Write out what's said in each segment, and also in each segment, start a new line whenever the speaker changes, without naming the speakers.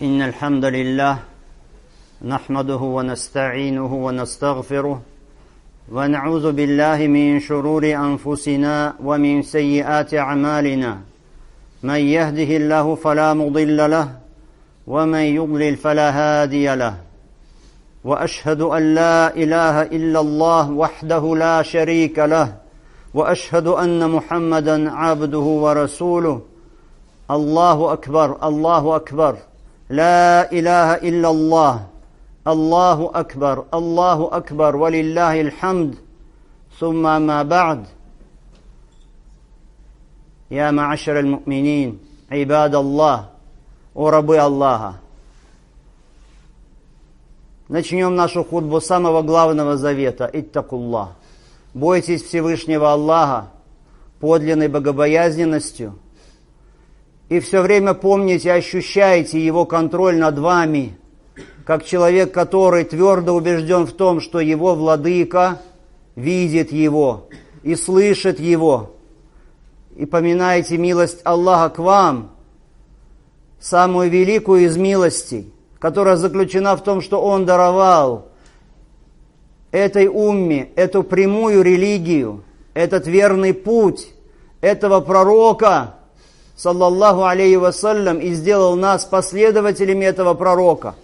إن الحمد لله نحمده ونستعينه ونستغفره ونعوذ بالله من شرور أنفسنا ومن سيئات أعمالنا من يهده الله فلا مضل له ومن يضلل فلا هادي له وأشهد أن لا إله إلا الله وحده لا شريك له وأشهد أن محمدا عبده ورسوله الله أكبر الله أكبر لا إله إلا الله الله أكبر الله أكبر ولله الحمد ثم ما بعد يا معشر المؤمنين عباد الله وربы Аллаха. Начнем нашу хутбу с самого главного завета. Иттакуллах. Бойтесь Всевышнего Аллаха подлинной богобоязненностью и все время помните, ощущайте Его контроль над вами, как человек, который твердо убежден в том, что его владыка видит его и слышит его. И поминайте милость Аллаха к вам, самую великую из милостей, которая заключена в том, что Он даровал этой умме, эту прямую религию, этот верный путь этого пророка, саллаллаху алейхи вассалям, и сделал нас последователями этого пророка.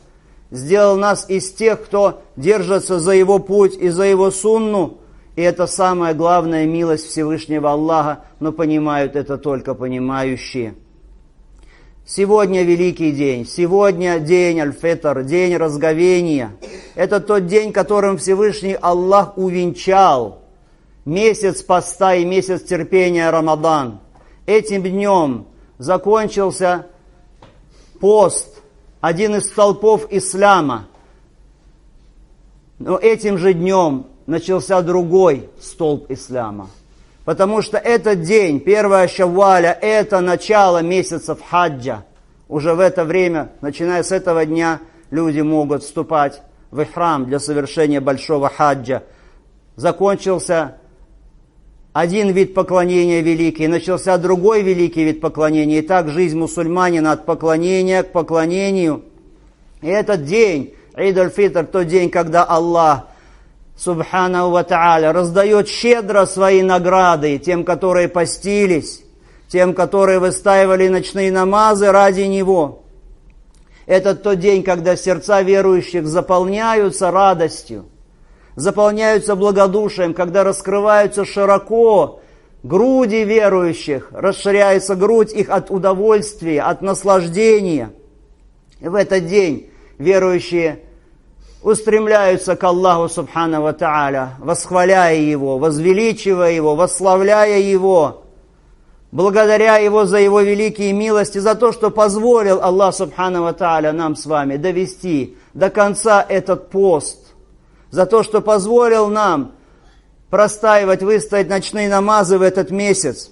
Сделал нас из тех, кто держится за его путь и за его сунну. И это самая главная милость Всевышнего Аллаха, но понимают это только понимающие. Сегодня великий день, сегодня день Аль-Фитр, день разговения. Это тот день, которым Всевышний Аллах увенчал месяц поста и месяц терпения Рамадан. Этим днем закончился пост, один из столпов ислама. Но этим же днем начался другой столб ислама. Потому что этот день, 1 Шавваля, это начало месяцев хаджа. Уже в это время, начиная с этого дня, люди могут вступать в ихрам для совершения большого хаджа. Закончился один вид поклонения великий, начался другой великий вид поклонения. И так жизнь мусульманина от поклонения к поклонению. И этот день, Ид аль-Фитр, тот день, когда Аллах, субханаху ва тааля, раздает щедро свои награды тем, которые постились, тем, которые выстаивали ночные намазы ради Него. Это тот день, когда сердца верующих заполняются радостью, заполняются благодушием, когда раскрываются широко груди верующих, расширяется грудь их от удовольствия, от наслаждения. И в этот день верующие устремляются к Аллаху субханаху ва тааля, восхваляя Его, возвеличивая Его, восславляя Его, благодаря Его за Его великие милости, за то, что позволил Аллах субханаху ва тааля нам с вами довести до конца этот пост, за то, что позволил нам простаивать, выстоять ночные намазы в этот месяц.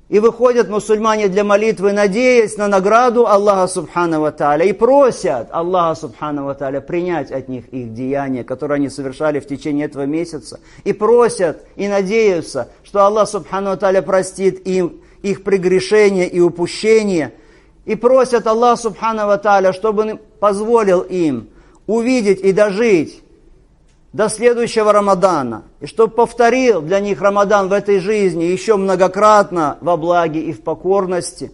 И выходят мусульмане для молитвы, надеясь на награду Аллаха субханаху ва тааля, и просят Аллаха субханаху ва тааля принять от них их деяния, которые они совершали в течение этого месяца. И просят, и надеются, что Аллах субханаху ва тааля простит им их прегрешения и упущения. И просят Аллаха субханаху ва тааля, чтобы Он позволил им увидеть и дожить до следующего Рамадана, и чтобы повторил для них Рамадан в этой жизни еще многократно во благе и в покорности.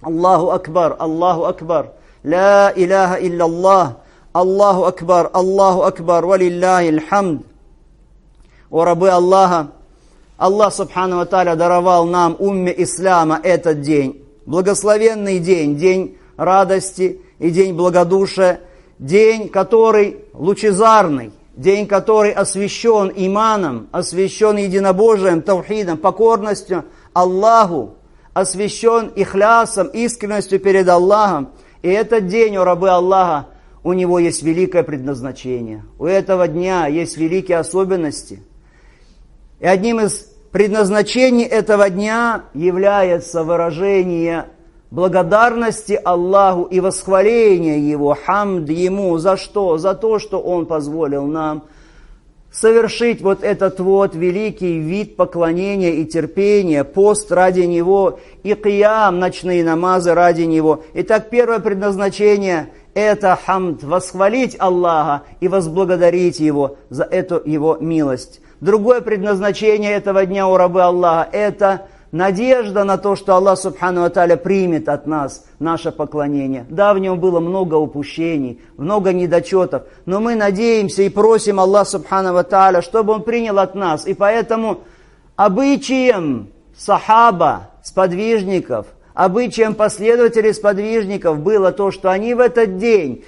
Аллаху Акбар, Аллаху Акбар, ла иляха илляллах, Аллаху Акбар, валиллахи алхамд. О рабы Аллаха, Аллах субханаху ва тааля даровал нам, умме ислама, этот день, благословенный день, день радости и день благодушия, день, который лучезарный, день, который освящен иманом, освящен единобожием, таухидом, покорностью Аллаху, освящен ихлясом, искренностью перед Аллахом. И этот день, о рабы Аллаха, у него есть великое предназначение. У этого дня есть великие особенности. И одним из предназначений этого дня является выражение благодарности Аллаху и восхваления Его, хамд Ему. За что? За то, что Он позволил нам совершить вот этот вот великий вид поклонения и терпения, пост ради Него и киям, ночные намазы ради Него. Итак, первое предназначение – это хамд, восхвалить Аллаха и возблагодарить Его за эту Его милость. Другое предназначение этого дня у рабы Аллаха – это надежда на то, что Аллах Субхану ва Тааля примет от нас наше поклонение. Да, в нем было много упущений, много недочетов, но мы надеемся и просим Аллах Субхану ва Тааля, чтобы Он принял от нас. И поэтому обычаем сахаба, сподвижников, обычаем последователей сподвижников было то, что они в этот день,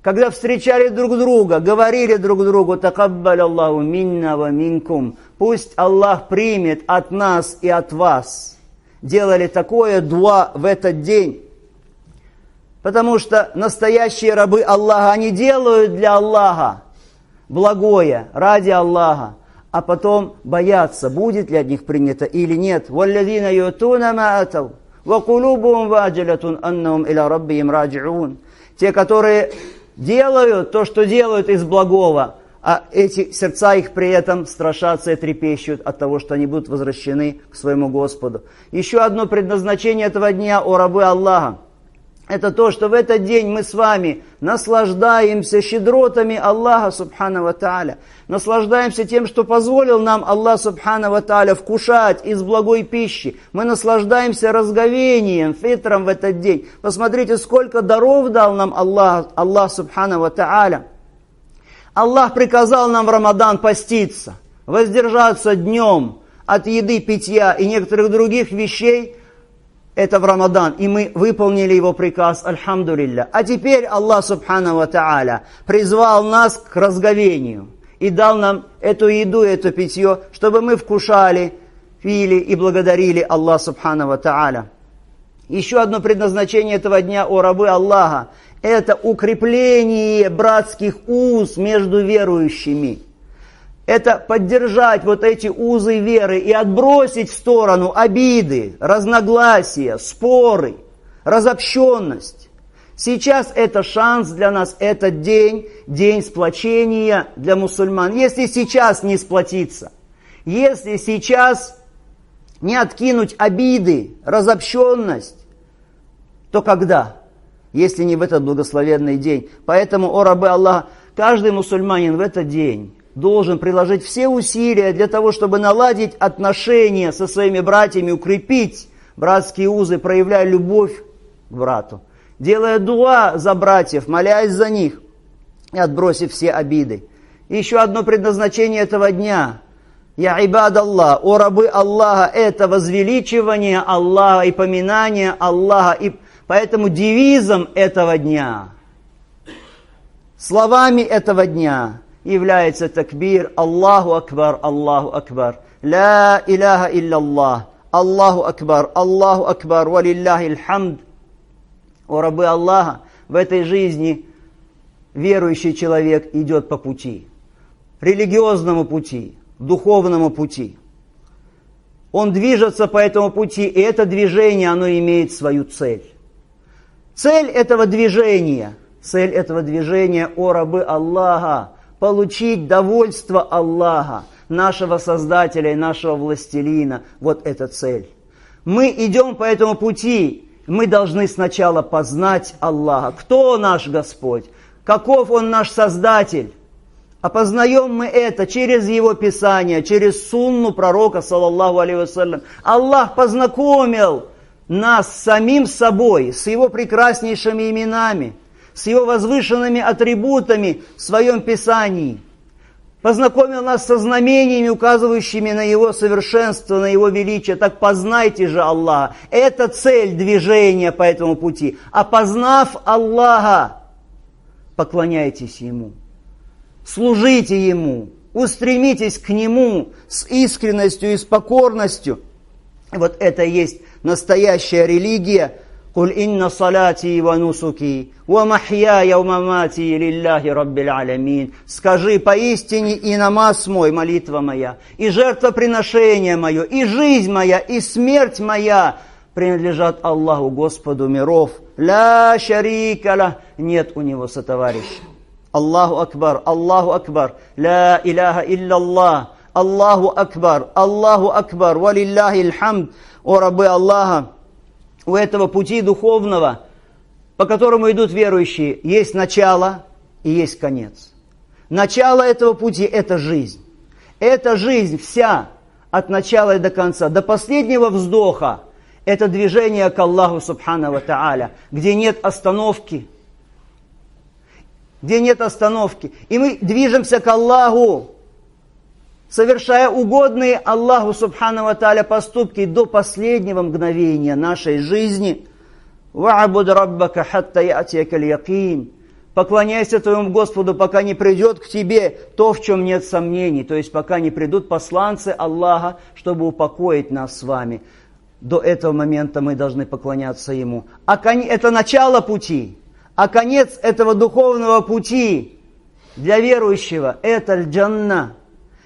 когда встречали друг друга, говорили друг другу: «Такаббаль Аллаху минна ва минкум», пусть Аллах примет от нас и от вас. Делали такое дуа в этот день. Потому что настоящие рабы Аллаха, они делают для Аллаха благое, ради Аллаха, а потом боятся, будет ли от них принято или нет. «Валлазина ютуна ма атау, ва кулубухум ваджалатун аннахум иля раббихим раджиун». Те, которые делают то, что делают из благого, а эти сердца их при этом страшатся и трепещут от того, что они будут возвращены к своему Господу. Еще одно предназначение этого дня, о рабы Аллаха, это то, что в этот день мы с вами наслаждаемся щедротами Аллаха Субхану ва Тааля. Наслаждаемся тем, что позволил нам Аллах Субхану ва Тааля вкушать из благой пищи. Мы наслаждаемся разговением, фитром в этот день. Посмотрите, сколько даров дал нам Аллах Субхану ва Тааля. Аллах приказал нам в Рамадан поститься, воздержаться днем от еды, питья и некоторых других вещей. Это в Рамадан, и мы выполнили его приказ, альхамдулилля. А теперь Аллах Субхану ва Тааля призвал нас к разговению и дал нам эту еду, это питье, чтобы мы вкушали, пили и благодарили Аллах Субхану ва Тааля. Еще одно предназначение этого дня, о рабы Аллаха, это укрепление братских уз между верующими. Это поддержать вот эти узы веры и отбросить в сторону обиды, разногласия, споры, разобщенность. Сейчас это шанс для нас, этот день, день сплочения для мусульман. Если сейчас не сплотиться, если сейчас не откинуть обиды, разобщенность, то когда? Если не в этот благословенный день. Поэтому, о рабы Аллаха, каждый мусульманин в этот день должен приложить все усилия для того, чтобы наладить отношения со своими братьями, укрепить братские узы, проявляя любовь к брату, делая дуа за братьев, молясь за них и отбросив все обиды. И еще одно предназначение этого дня. Я ибад Аллах, о рабы Аллаха, это возвеличивание Аллаха и поминание Аллаха. И поэтому девизом этого дня, словами этого дня является такбир Аллаху Акбар, ла иляха илляллах, Аллаху Акбар, валилляхи лхамд. О рабы Аллаха, в этой жизни верующий человек идет по пути, религиозному пути, духовному пути. Он движется по этому пути, и это движение, оно имеет свою цель. Цель этого движения, о рабы Аллаха, получить довольство Аллаха, нашего Создателя и нашего Властелина. Вот эта цель. Мы идем по этому пути, мы должны сначала познать Аллаха. Кто наш Господь? Каков Он наш Создатель? А познаем мы это через Его Писание, через сунну пророка, саллаллаху алейхи вассалям. Аллах познакомил нас с самим собой, с Его прекраснейшими именами, с Его возвышенными атрибутами в Своем Писании. Познакомил нас со знамениями, указывающими на Его совершенство, на Его величие. Так познайте же Аллаха. Это цель движения по этому пути. А познав Аллаха, поклоняйтесь Ему, служите Ему, устремитесь к Нему с искренностью и с покорностью. Вот это и есть настоящая религия. «Куль инна салати ва нусуки, ва махьяя ва мамати лилляхи раббил алямин». Скажи, поистине и намаз мой, молитва моя, и жертвоприношение мое, и жизнь моя, и смерть моя принадлежат Аллаху, Господу миров. Ла шарика ла, нет у Него сотоварища. Аллаху Акбар, Аллаху Акбар, ля иляха илляллах, Аллаху Акбар, валилляхи лхамд. О рабы Аллаха, у этого пути духовного, по которому идут верующие, есть начало и есть конец. Начало этого пути – это жизнь. Эта жизнь вся, от начала и до конца, до последнего вздоха, это движение к Аллаху Субхану ва Тааля, где нет остановки. Где нет остановки. И мы движемся к Аллаху, совершая угодные Аллаху Субхану ва Тааля поступки до последнего мгновения нашей жизни. «Ва'буд раббака хатта я'тиякаль якин». Поклоняйся твоему Господу, пока не придет к тебе то, в чем нет сомнений. То есть, пока не придут посланцы Аллаха, чтобы упокоить нас с вами. До этого момента мы должны поклоняться Ему. Это начало пути. А конец этого духовного пути для верующего – это аль-джанна.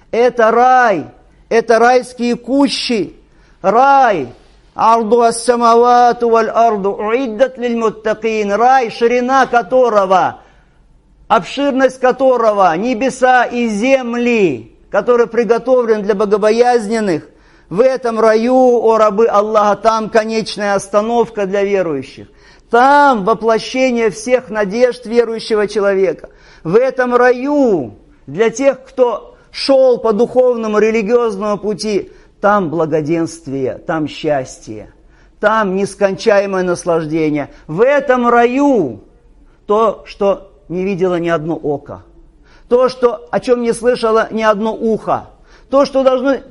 Это рай. Это райские кущи. Рай. Арду ас-самавату валь-арду уиддат лиль-муттакин. Рай, ширина которого, обширность которого, небеса и земли, который приготовлен для богобоязненных. В этом раю, о рабы Аллаха, там конечная остановка для верующих. Там воплощение всех надежд верующего человека. В этом раю, для тех, кто шел по духовному религиозному пути, там благоденствие, там счастье, там нескончаемое наслаждение. В этом раю то, что не видело ни одно око, то, о чем не слышало ни одно ухо, то, что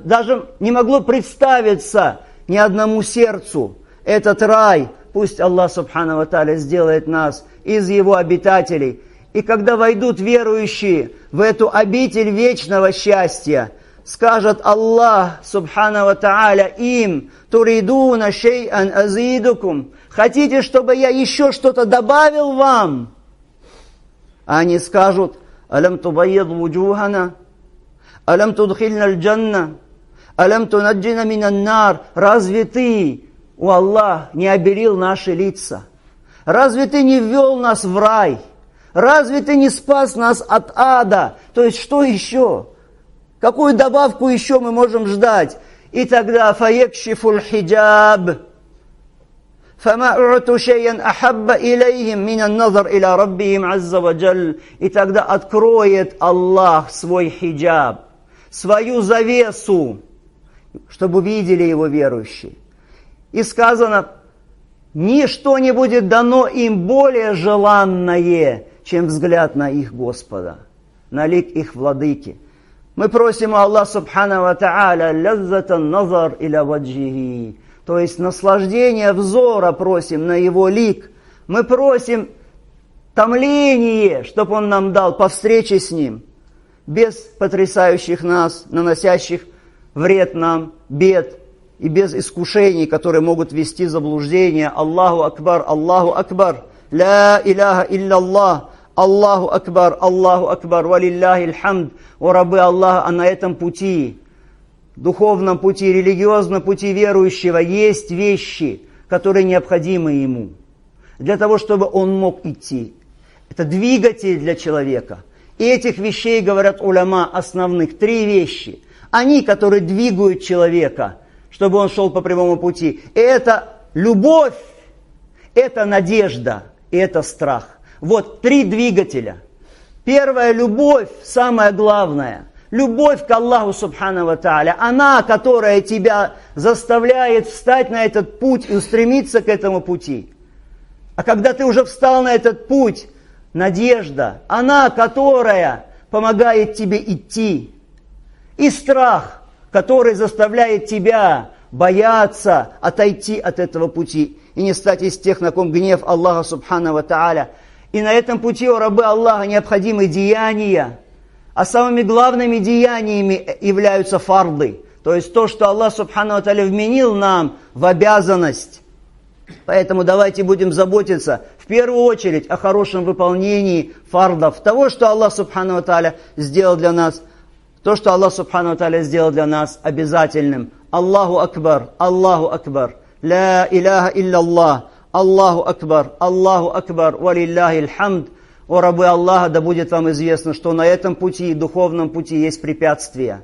даже не могло представиться ни одному сердцу. Этот рай, пусть Аллах Субхану ва Тааля сделает нас из его обитателей. И когда войдут верующие в эту обитель вечного счастья, скажет Аллах Субхану ва Тааля им: «Туридуна шей'ан азидукум». Хотите, чтобы я еще что-то добавил вам? А они скажут: «Алям тубайяд вуджухана, алям тудхильна аль-джанна, алям тунаджина минан нар». Разве ты, о Аллах, не обелил наши лица? Разве ты не ввел нас в рай? Разве ты не спас нас от ада? То есть, что еще? Какую добавку еще мы можем ждать? И тогда фаякшифуль хиджаб. فَمَا أُعْتُوا شَيْئًا أَحَبَّ إِلَيْهِمْ مِنَ النَّظَرِ إِلَى رَبِّهِمْ عَزَّ وَجَلَّ. И тогда откроет Аллах свой хиджаб, свою завесу, чтобы видели его верующие. И сказано: ничто не будет дано им более желанное, чем взгляд на их Господа, на лик их владыки. Мы просим у Аллаха Субхану ва Тааля ляззатан назар иля ваджихи, то есть наслаждение взора просим на его лик. Мы просим томление, чтобы он нам дал по встрече с ним, без потрясающих нас, наносящих вред нам, бед, и без искушений, которые могут вести в заблуждение. Аллаху Акбар, ля иляха илляллах, Аллаху Акбар, валилляхи лхамд. О рабы Аллаха, а на этом пути, духовном пути, религиозном пути верующего, есть вещи, которые необходимы ему, для того, чтобы он мог идти. Это двигатель для человека. И этих вещей, говорят уляма, основных 3 вещи. Они, которые двигают человека, чтобы он шел по прямому пути. И это любовь, это надежда, и это страх. Вот 3 двигателя. Первая — любовь, самое главное. Любовь к Аллаху Субхану ва Тааля. Она, которая тебя заставляет встать на этот путь и устремиться к этому пути. А когда ты уже встал на этот путь, надежда, она, которая помогает тебе идти. И страх, который заставляет тебя бояться отойти от этого пути и не стать из тех, на ком гнев Аллаха Субхану ва Тааля. И на этом пути, о рабы Аллаха, необходимы деяния. А самыми главными деяниями являются фарды. То есть то, что Аллах Субхану ва Тааля вменил нам в обязанность. Поэтому давайте будем заботиться в первую очередь о хорошем выполнении фардов. Того, что Аллах Субхану ва Тааля сделал для нас. То, что Аллах Субхану ва Тааля сделал для нас обязательным. Аллаху Акбар, ля иляха илляллах, Аллаху Акбар, валилляхи лхамд. О рабы Аллаха, да будет вам известно, что на этом пути, духовном пути, есть препятствия.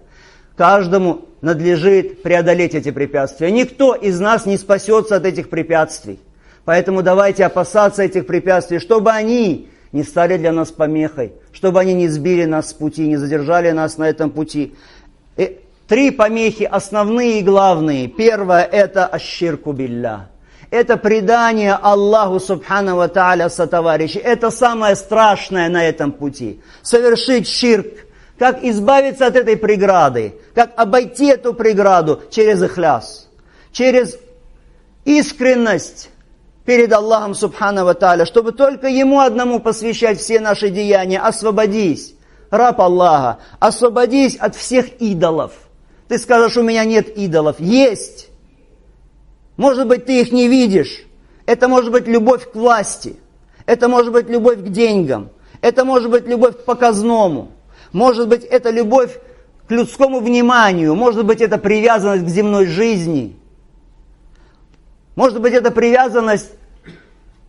Каждому надлежит преодолеть эти препятствия. Никто из нас не спасется от этих препятствий. Поэтому давайте опасаться этих препятствий, чтобы они не стали для нас помехой, чтобы они не сбили нас с пути, не задержали нас на этом пути. 3 помехи основные и главные. Первое – это аш-ширку билля. Это предание Аллаху Субхану ва Тааля сотоварищей. Это самое страшное на этом пути. Совершить ширк. Как избавиться от этой преграды. Как обойти эту преграду через ихляс. Через искренность перед Аллахом Субхану ва Тааля. Чтобы только Ему одному посвящать все наши деяния. Освободись, раб Аллаха. Освободись от всех идолов. Ты скажешь, у меня нет идолов. Есть. Может быть, ты их не видишь. Это может быть любовь к власти. Это может быть любовь к деньгам. Это может быть любовь к показному. Может быть, это любовь к людскому вниманию. Может быть, это привязанность к земной жизни. Может быть, это привязанность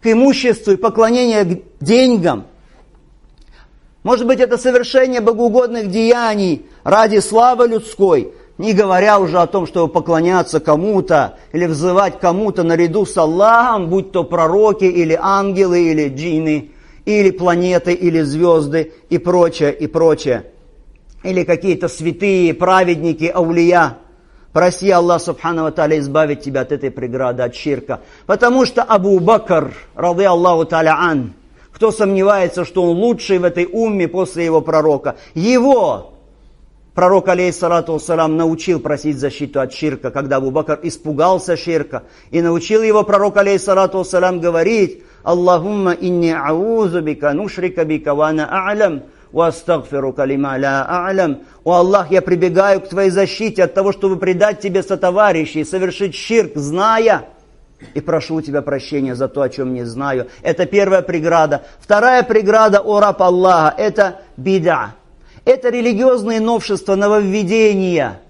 к имуществу и поклонение к деньгам. Может быть, это совершение богоугодных деяний ради славы людской. Не говоря уже о том, чтобы поклоняться кому-то или взывать кому-то наряду с Аллахом, будь то пророки или ангелы, или джинны, или планеты, или звезды и прочее, и прочее. Или какие-то святые, праведники, аулия. Проси Аллах Субхану ва Тааля избавить тебя от этой преграды, от ширка. Потому что Абу Бакр, рады Аллаху Тааля ан, кто сомневается, что он лучший в этой умме после его пророка, его пророк, алейхиссалату вассалам, научил просить защиту от ширка, когда Абу Бакр испугался ширка. И научил его пророк, алейхиссалату вассалам, говорить: «Аллахумма инни аузу бика нушрика бика ва ана а'лам, ва астагфирука лима ла а'лам». О Аллах, я прибегаю к Твоей защите от того, чтобы предать Тебе сотоварищей, совершить ширк, зная, и прошу у Тебя прощения за то, о чем не знаю. Это первая преграда. Вторая преграда, о раб Аллаха, это бида. Это религиозные новшества, нововведения.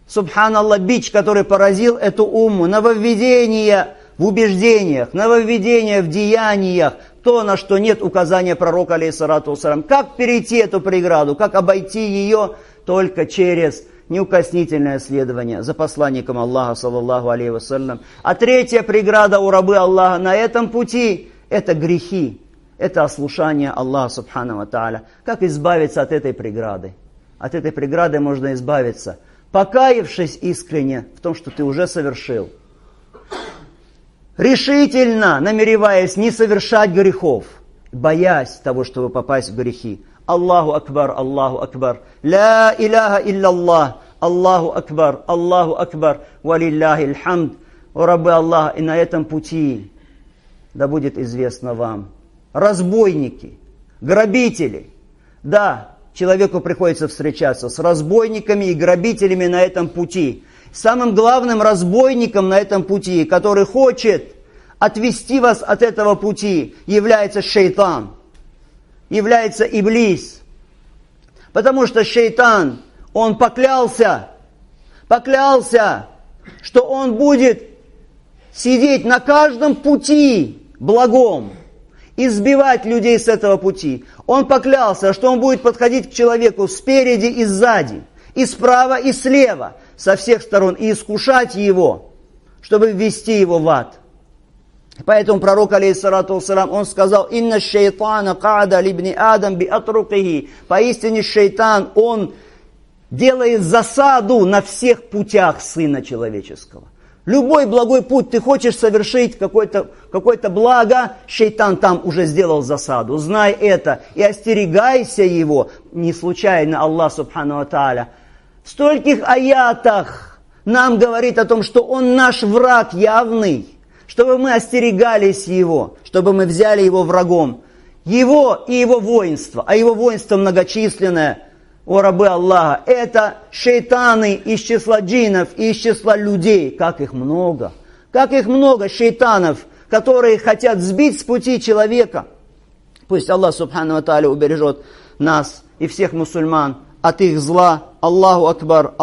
Субханаллах, бич, который поразил эту умму. Нововведения в убеждениях, нововведения в деяниях. То, на что нет указания пророка, алейхиссалату вассалам. Как перейти эту преграду, как обойти ее? Только через неукоснительное следование за посланником Аллаха, саллаллаху алейхи вассалям. А третья преграда у рабы Аллаха на этом пути – это грехи. Это ослушание Аллаха Субхану ва Тааля. Как избавиться от этой преграды? От этой преграды можно избавиться, покаявшись искренне в том, что ты уже совершил. Решительно намереваясь не совершать грехов, боясь того, чтобы попасть в грехи. Аллаху Акбар, Аллаху Акбар. Ла иляха илляллах. Аллаху Акбар, валилляхи лхамд. О рабы Аллаха, и на этом пути, да будет известно вам, разбойники, грабители. Да, человеку приходится встречаться с разбойниками и грабителями на этом пути. Самым главным разбойником на этом пути, который хочет отвести вас от этого пути, является шейтан, является иблис. Потому что шейтан, он поклялся, что он будет сидеть на каждом пути благом, избивать людей с этого пути. Он поклялся, что он будет подходить к человеку спереди и сзади, и справа, и слева, со всех сторон, и искушать его, чтобы ввести его в ад. Поэтому пророк, алейхиссалату вассалам, он сказал: «Инна шейтана каада либни адам би атрукихи». Поистине шейтан, он делает засаду на всех путях Сына Человеческого. Любой благой путь, ты хочешь совершить какое-то благо, шейтан там уже сделал засаду. Знай это и остерегайся его. Не случайно Аллах Субхану ва Тааля в стольких аятах нам говорит о том, что он наш враг явный, чтобы мы остерегались его, чтобы мы взяли его врагом. Его и его воинство, а его воинство многочисленное, о рабы Аллаха, это шейтаны из числа джиннов и из числа людей. Как их много шейтанов, которые хотят сбить с пути человека. Пусть Аллах Субхану ва Тааля убережет нас и всех мусульман от их зла. Аллаху Акбар,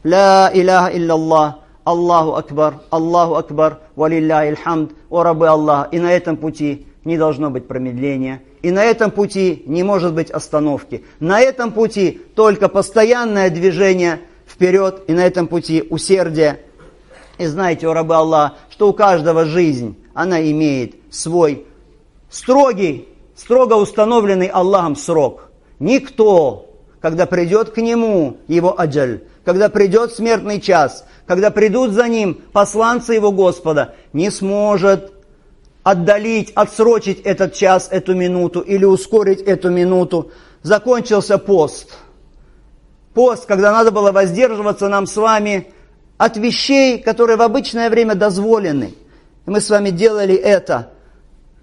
ла иляха илляллах, Аллаху Акбар, валилляхи лхамд. О рабы Аллаха, и на этом пути не должно быть промедления. И на этом пути не может быть остановки. На этом пути только постоянное движение вперед. И на этом пути усердие. И знаете, о рабы Аллаха, что у каждого жизнь, она имеет свой строго установленный Аллахом срок. Никто, когда придет к нему его аджаль, когда придет смертный час, когда придут за ним посланцы его Господа, не сможет отдалить, отсрочить этот час, эту минуту или ускорить эту минуту. Закончился пост. Пост, когда надо было воздерживаться нам с вами от вещей, которые в обычное время дозволены. И мы с вами делали это.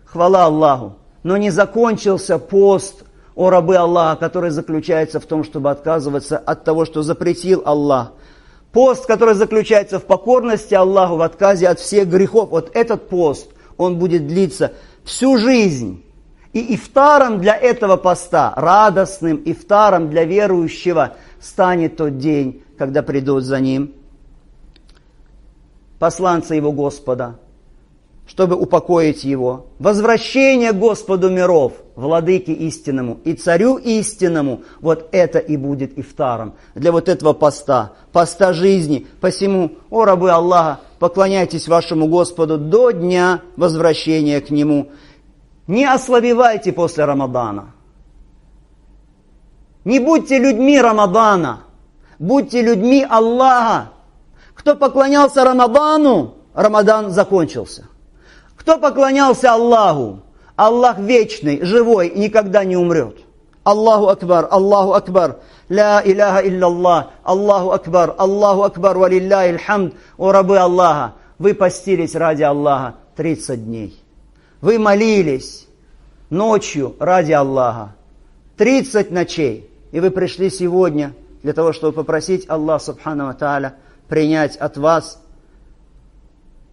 Хвала Аллаху. Но не закончился пост, о рабы Аллаха, который заключается в том, чтобы отказываться от того, что запретил Аллах. Пост, который заключается в покорности Аллаху, в отказе от всех грехов. Вот этот пост, он будет длиться всю жизнь. И ифтаром для этого поста, радостным ифтаром для верующего, станет тот день, когда придут за ним посланцы его Господа, чтобы упокоить его. Возвращение к Господу миров, владыке истинному и царю истинному, вот это и будет ифтаром для вот этого поста жизни. Посему, о рабы Аллаха, поклоняйтесь вашему Господу до дня возвращения к Нему. Не ослабевайте после Рамадана. Не будьте людьми Рамадана, будьте людьми Аллаха. Кто поклонялся Рамадану, Рамадан закончился. Кто поклонялся Аллаху, Аллах вечный, живой, никогда не умрет. Аллаху Акбар, ля иляха илляллах, Аллаху Акбар, валилляхи лхамд. О рабы Аллаха, вы постились ради Аллаха 30 дней. Вы молились ночью ради Аллаха 30 ночей. И вы пришли сегодня для того, чтобы попросить Аллаха Субхану ва Тааля принять от вас.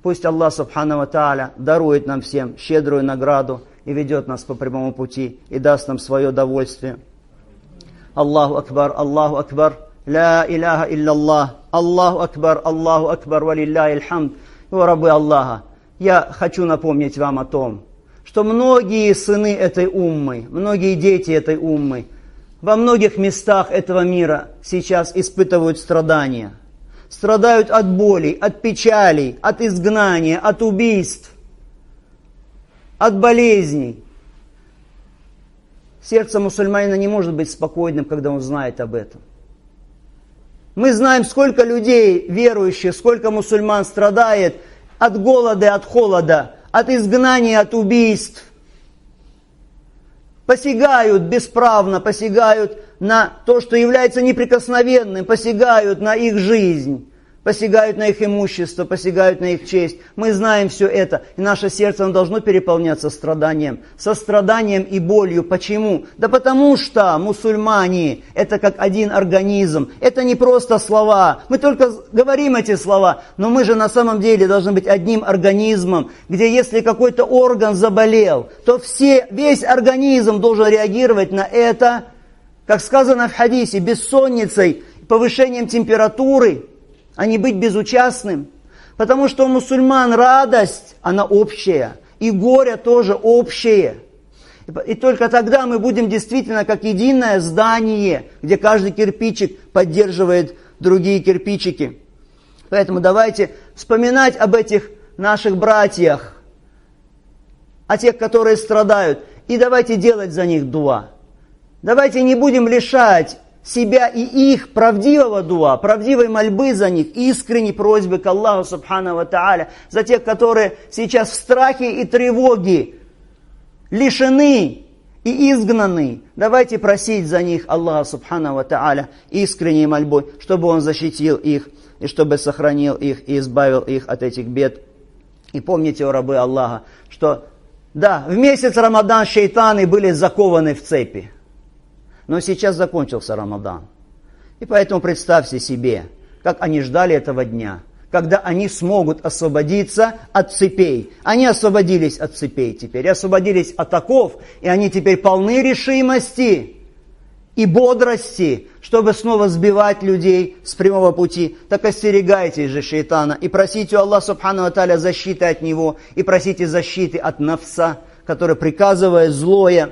Пусть Аллах Субхану ва Тааля дарует нам всем щедрую награду и ведет нас по прямому пути и даст нам свое довольствие. Аллаху Акбар, ля иляха илляллах, Аллаху Акбар, валилляхи лхамд. О рабы Аллаха, я хочу напомнить вам о том, что многие сыны этой уммы, многие дети этой уммы во многих местах этого мира сейчас испытывают страдания. Страдают от болей, от печалей, от изгнания, от убийств, от болезней. Сердце мусульманина не может быть спокойным, когда он знает об этом. Мы знаем, сколько людей верующих, сколько мусульман страдает от голода, от холода, от изгнания, от убийств. Посягают бесправно, посягают на то, что является неприкосновенным, посягают на их жизнь, посягают на их имущество, посягают на их честь. Мы знаем все это, и наше сердце оно должно переполняться состраданием и болью. Почему? Да потому что мусульмане – это как один организм, это не просто слова. Мы только говорим эти слова, но мы же на самом деле должны быть одним организмом, где если какой-то орган заболел, то весь организм должен реагировать на это, как сказано в хадисе, бессонницей, повышением температуры, а не быть безучастным. Потому что у мусульман радость, она общая, и горе тоже общее. И только тогда мы будем действительно как единое здание, где каждый кирпичик поддерживает другие кирпичики. Поэтому давайте вспоминать об этих наших братьях, о тех, которые страдают, и давайте делать за них дуа. Давайте не будем лишать себя и их правдивого дуа, правдивой мольбы за них, искренней просьбы к Аллаху Субхану ва Тааля, за тех, которые сейчас в страхе и тревоге, лишены и изгнаны. Давайте просить за них Аллаха Субхану ва Тааля искренней мольбой, чтобы Он защитил их, и чтобы сохранил их и избавил их от этих бед. И помните, о рабы Аллаха, что да, в месяц Рамадан шейтаны были закованы в цепи. Но сейчас закончился Рамадан. И поэтому представьте себе, как они ждали этого дня, когда они смогут освободиться от цепей. Они освободились от цепей теперь, освободились от оков, и они теперь полны решимости и бодрости, чтобы снова сбивать людей с прямого пути. Так остерегайтесь же шейтана и просите у Аллаха Субхану ва Тааля защиты от него, и просите защиты от нафса, который приказывает злое,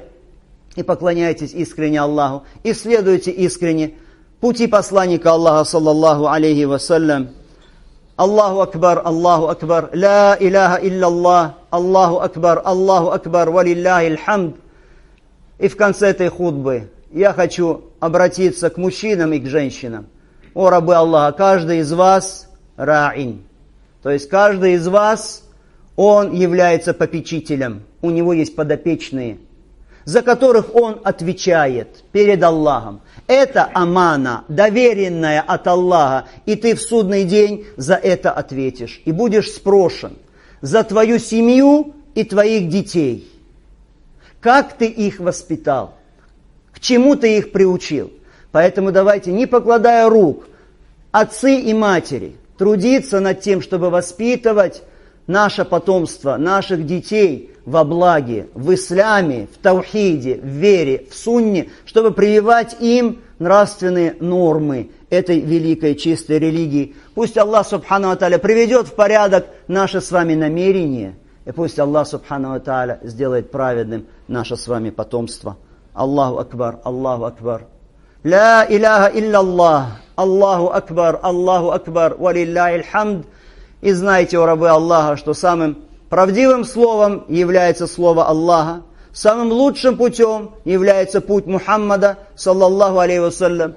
и поклоняйтесь искренне Аллаху, и следуйте искренне пути посланника Аллаха, саллаллаху алейхи вассалям. Аллаху акбар, ла иляха илляллах, Аллаху акбар, валилляхи хамд. И в конце этой хутбы я хочу обратиться к мужчинам и к женщинам. О рабы Аллаха, каждый из вас ра'ин. То есть каждый из вас, он является попечителем. У него есть подопечные, за которых он отвечает перед Аллахом. Это амана, доверенная от Аллаха, и ты в судный день за это ответишь. И будешь спрошен за твою семью и твоих детей. Как ты их воспитал? К чему ты их приучил? Поэтому давайте, не покладая рук, отцы и матери, трудиться над тем, чтобы воспитывать наше потомство, наших детей во благе, в исламе, в таухиде, в вере, в сунне, чтобы прививать им нравственные нормы этой великой чистой религии. Пусть Аллах Субхану ва Тааля приведет в порядок наши с вами намерения, и пусть Аллах Субхану ва Тааля сделает праведным наше с вами потомство. Аллаху Акбар, Аллаху Акбар. Ла иляха илляллах, Аллаху Акбар, валилляхи хамд. И знайте, о рабы Аллаха, что самым правдивым словом является слово Аллаха, самым лучшим путем является путь Мухаммада, саллаллаху алейхи вассалям.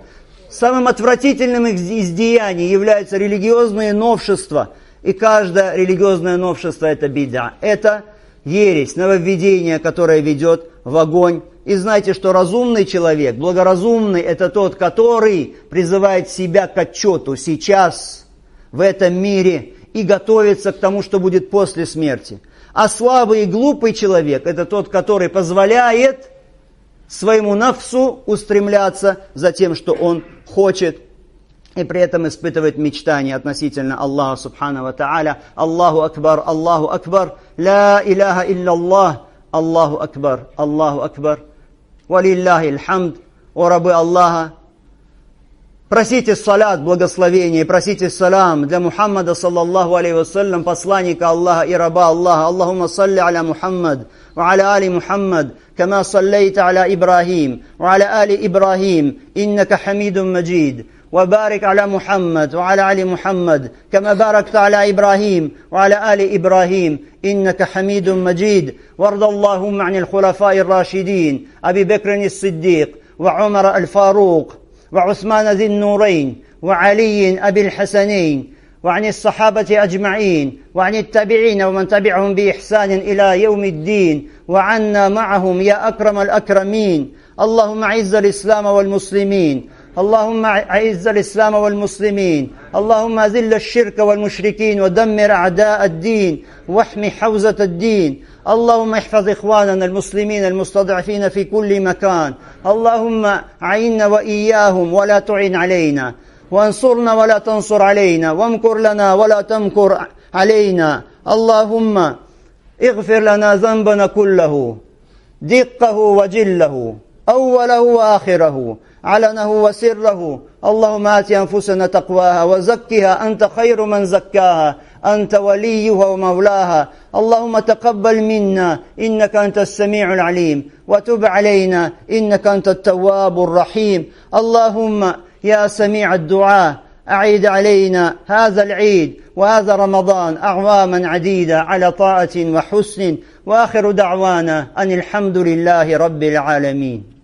Самым отвратительным из деяний являются религиозные новшества. И каждое религиозное новшество – это бид'а. Это ересь, нововведение, которое ведет в огонь. И знайте, что разумный человек, благоразумный – это тот, который призывает себя к отчету сейчас, в этом мире, и готовится к тому, что будет после смерти. А слабый и глупый человек – это тот, который позволяет своему нафсу устремляться за тем, что он хочет, и при этом испытывает мечтания относительно Аллаха Субхану ва Тааля. Аллаху Акбар, ла иляха илляллах, Аллаху Акбар, валилляхи хамд. О рабы Аллаха, просите салят, благословение, просите салам для Мухаммада, саллаллаху алейхи вассалям, посланника Аллаха и раба Аллаха. Аллахумма салли аля Мухаммад, ва аля али Мухаммад, кама саллейта аля Ибрахим, ва аля али Ибрахим, иннака хамидун маджид. وبارك على محمد وعلى آل محمد كما باركت على إبراهيم وعلى آل إبراهيم إنك حميد مجيد. وارض اللهم عن الخلفاء الراشدين أبي بكر الصديق وعمر الفاروق وعثمان ذي النورين وعلي أبي الحسنين وعن الصحابة أجمعين وعن التابعين ومن تبعهم بإحسان إلى يوم الدين وعنا معهم يا أكرم الأكرمين. اللهم أعز الإسلام والمسلمين، اللهم أعز الإسلام والمسلمين، اللهم أذل الشرك والمشركين ودمر أعداء الدين واحمي حوزة الدين. اللهم احفظ إخواننا المسلمين المستضعفين في كل مكان. اللهم أعنا وإياهم ولا تعن علينا، وانصرنا ولا تنصر علينا، وامكر لنا ولا تمكر علينا. اللهم اغفر لنا ذنبنا كله، دقه وجله، أوله وآخره، علنه وسره. اللهم آت أنفسنا تقواها وزكها أنت خير من زكاها، أنت وليها ومولاها. اللهم تقبل منا إنك أنت السميع العليم، وتب علينا إنك أنت التواب الرحيم. اللهم يا سميع الدعاء أعيد علينا هذا العيد وهذا رمضان أعواما عديدة على طاعة وحسن. وآخر دعوانا أن الحمد لله رب العالمين.